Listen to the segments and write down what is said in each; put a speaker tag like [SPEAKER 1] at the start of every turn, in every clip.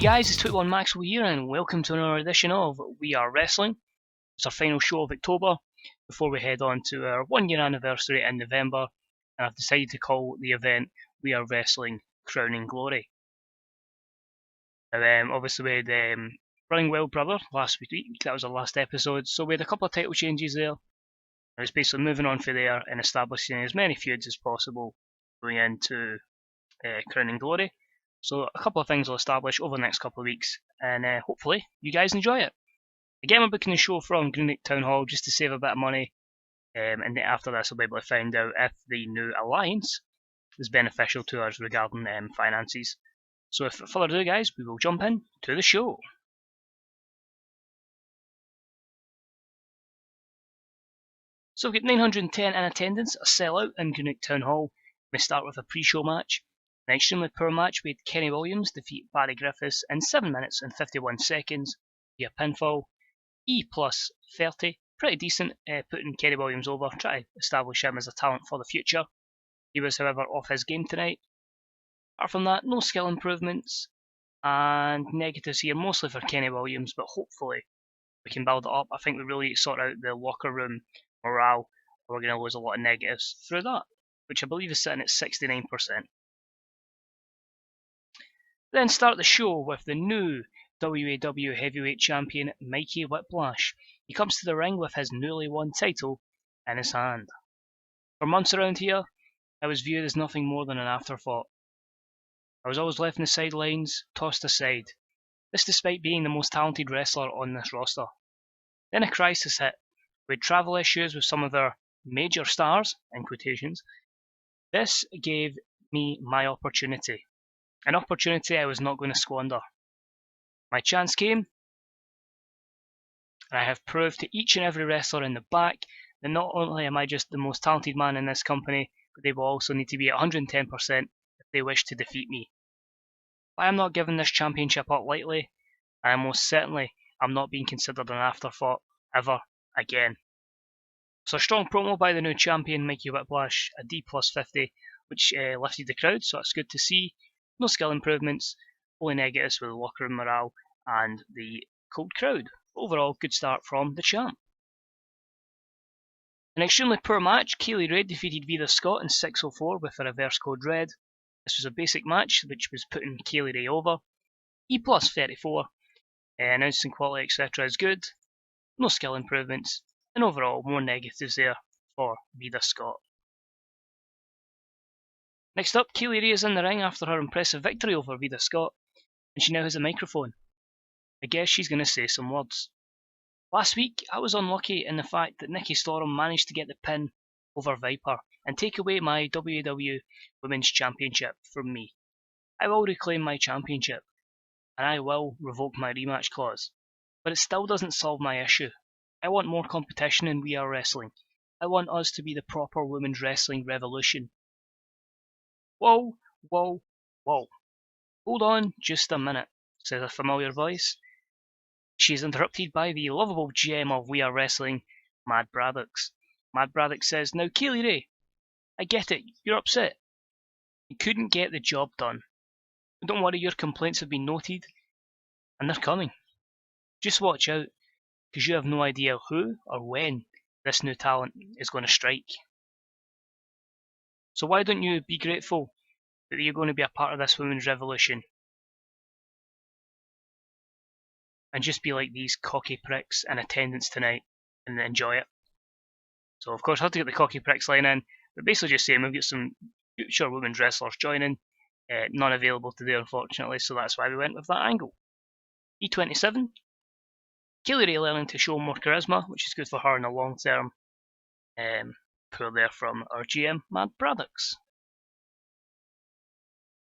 [SPEAKER 1] guys, it's 21 Maxwell here and welcome to another edition of We Are Wrestling. It's our final show of October before we head on to our 1 year anniversary in November, and I've decided to call the event We Are Wrestling Crowning Glory. Now, obviously we had Running Wild Brother last week, that was our last episode, so we had a couple of title changes there. I was basically moving on from there and establishing as many feuds as possible going into Crowning Glory. So a couple of things I'll establish over the next couple of weeks, and hopefully you guys enjoy it. Again, we're booking the show from Greenock Town Hall just to save a bit of money, and then after this I'll be able to find out if the new alliance is beneficial to us regarding finances. So without further ado guys, we will jump in to the show. So we've got 910 in attendance, a sellout in Greenock Town Hall. We start with a pre-show match. An extremely poor match, we had Kenny Williams defeat Barry Griffiths in 7 minutes and 51 seconds via pinfall. E plus 30, pretty decent, putting Kenny Williams over, trying to establish him as a talent for the future. He was, however, off his game tonight. Apart from that, no skill improvements, and negatives here, mostly for Kenny Williams, but hopefully we can build it up. I think we really sort out the locker room morale, or we're going to lose a lot of negatives through that, which I believe is sitting at 69%. Then start the show with the new WAW Heavyweight Champion Mikey Whiplash. He comes to the ring with his newly won title in his hand. For months around here, I was viewed as nothing more than an afterthought. I was always left in the sidelines, tossed aside. This despite being the most talented wrestler on this roster. Then a crisis hit. We had travel issues with some of their major stars, in quotations. This gave me my opportunity. An opportunity I was not going to squander. My chance came, and I have proved to each and every wrestler in the back that not only am I just the most talented man in this company, but they will also need to be at 110% if they wish to defeat me. I am not giving this championship up lightly, and I most certainly am not being considered an afterthought ever again. So a strong promo by the new champion Mikey Whiplash, a D plus 50, which lifted the crowd, so it's good to see. No skill improvements, only negatives with the locker room morale and the cold crowd. Overall, good start from the champ. An extremely poor match, Kaylee Ray defeated Vida Scott in 6:04 with a reverse code red. This was a basic match which was putting Kaylee Ray over. E plus 34, announcing quality etc. is good. No skill improvements, and overall more negatives there for Vida Scott. Next up, Kaylee Ray is in the ring after her impressive victory over Vida Scott, and she now has a microphone. I guess she's going to say some words. Last week, I was unlucky in the fact that Nikki Storm managed to get the pin over Viper and take away my WW Women's Championship from me. I will reclaim my championship, and I will revoke my rematch clause, but it still doesn't solve my issue. I want more competition in We Are Wrestling. I want us to be the proper women's wrestling revolution. Whoa, whoa, whoa. Hold on just a minute, says a familiar voice. She is interrupted by the lovable gem of We Are Wrestling, Mad Braddocks. Mad Braddock says, now Kaylee Ray, I get it, you're upset. You couldn't get the job done. But don't worry, your complaints have been noted, and they're coming. Just watch out, because you have no idea who or when this new talent is going to strike. So why don't you be grateful that you're going to be a part of this women's revolution? And just be like these cocky pricks in attendance tonight and enjoy it. So of course I had to get the cocky pricks line in, but basically just saying we've got some future women's wrestlers joining, none available today unfortunately, so that's why we went with that angle. E27, Kaylee Ray learning to show more charisma, which is good for her in the long term. Poor there from our GM, Mad Braddocks.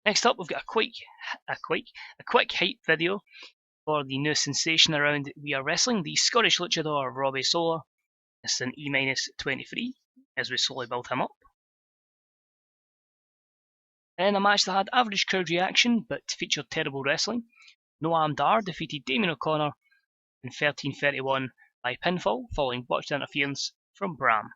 [SPEAKER 1] Next up, we've got a quick hype video for the new sensation around We Are Wrestling, the Scottish luchador Robbie Sola. It's an E-23 as we slowly build him up. In a match that had average crowd reaction but featured terrible wrestling, Noam Dar defeated Damien O'Connor in 13:31 by pinfall following botched interference from Bram.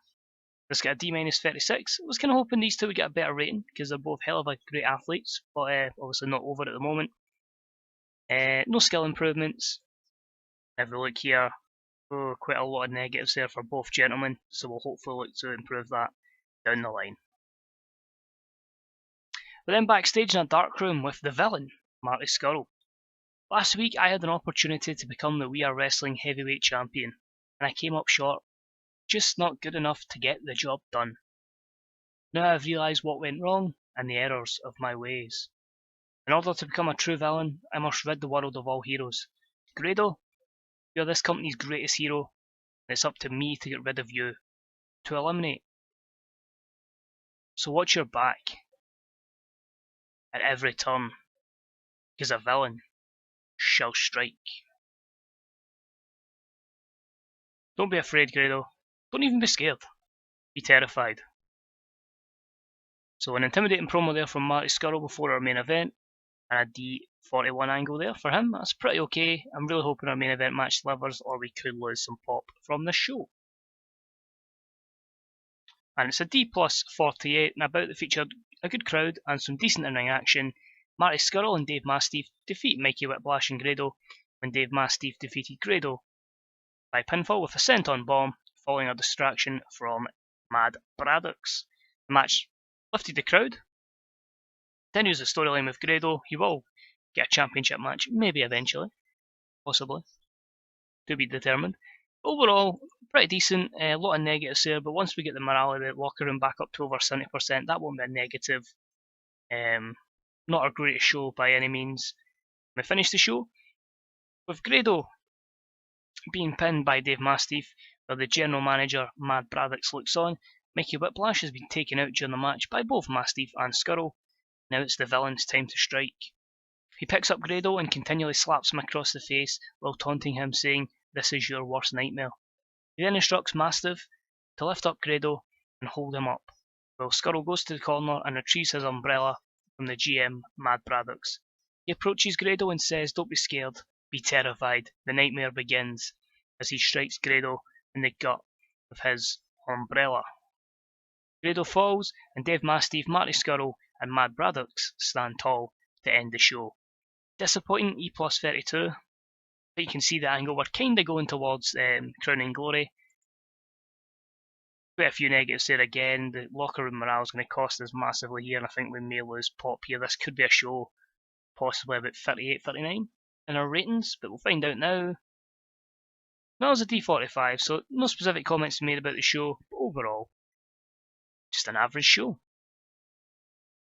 [SPEAKER 1] This got a D-36. I was kind of hoping these two would get a better rating because they're both hell of a great athletes, but obviously not over at the moment. No skill improvements. If we look here, quite a lot of negatives there for both gentlemen, so we'll hopefully look to improve that down the line. We're then backstage in a dark room with the villain, Marty Scurll. Last week I had an opportunity to become the We Are Wrestling Heavyweight Champion, and I came up short, just not good enough to get the job done. Now I've realised what went wrong and the errors of my ways. In order to become a true villain, I must rid the world of all heroes. Grado, you're this company's greatest hero, and it's up to me to get rid of you, to eliminate. So watch your back at every turn, because a villain shall strike. Don't be afraid, Grado. Don't even be scared. Be terrified. So an intimidating promo there from Marty Scurll before our main event, and a D41 angle there for him. That's pretty okay. I'm really hoping our main event match delivers, or we could lose some pop from this show. And it's a D plus 48, and about that featured a good crowd and some decent in-ring action. Marty Scurll and Dave Mastiff defeat Mikey Whiplash and Grado, when Dave Mastiff defeated Grado by pinfall with a senton bomb, following a distraction from Mad Braddocks. The match lifted the crowd. Continues the storyline with Grado. He will get a championship match, maybe eventually, possibly, to be determined. Overall, pretty decent. A lot of negatives there, but once we get the morale of the locker room back up to over 70%, that won't be a negative. Not our greatest show by any means. We finish the show with Grado being pinned by Dave Mastiff, while the general manager, Mad Braddocks, looks on. Mikey Whiplash has been taken out during the match by both Mastiff and Scurll. Now it's the villain's time to strike. He picks up Grado and continually slaps him across the face while taunting him, saying, "This is your worst nightmare." He then instructs Mastiff to lift up Grado and hold him up, while Scurll goes to the corner and retrieves his umbrella from the GM, Mad Braddocks. He approaches Grado and says, "Don't be scared, be terrified, the nightmare begins," as he strikes Grado in the gut with his umbrella. Grado falls, and Dave Mastiff, Marty Scurll, and Mad Braddocks stand tall to end the show. Disappointing E plus 32, but you can see the angle we're kind of going towards Crowning Glory. Quite a few negatives there again. The locker room morale is going to cost us massively here, and I think we may lose pop here. This could be a show possibly about 38, 39 in our ratings, but we'll find out now. That was a D45, so no specific comments made about the show, but overall, just an average show.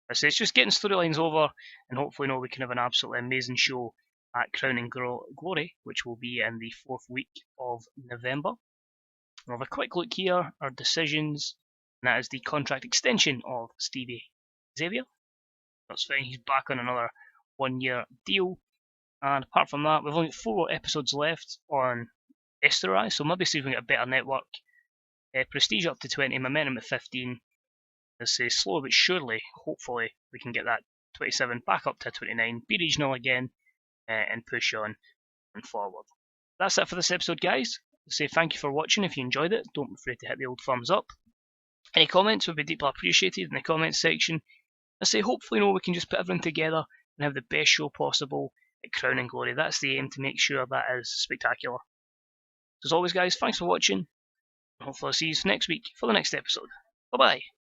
[SPEAKER 1] I say it's just getting storylines over, and hopefully we can have an absolutely amazing show at Crowning Glory, which will be in the 4th week of November. We'll have a quick look here, our decisions, and that is the contract extension of Stevie Xavier. That's fine, he's back on another 1-year deal. And apart from that, we've only got 4 episodes left on Esterrise, so maybe see if we can get a better network. Prestige up to 20, Momentum at 15. Let's say slow but surely, hopefully we can get that 27 back up to 29, be regional again, and push on and forward. That's it for this episode, guys. Let's say thank you for watching. If you enjoyed it, don't be afraid to hit the old thumbs up. Any comments would be deeply appreciated in the comments section. Let's say hopefully we can just put everything together and have the best show possible at Crowning Glory. That's the aim, to make sure that is spectacular. So as always, guys, thanks for watching, and hopefully I'll see you next week for the next episode. Bye bye.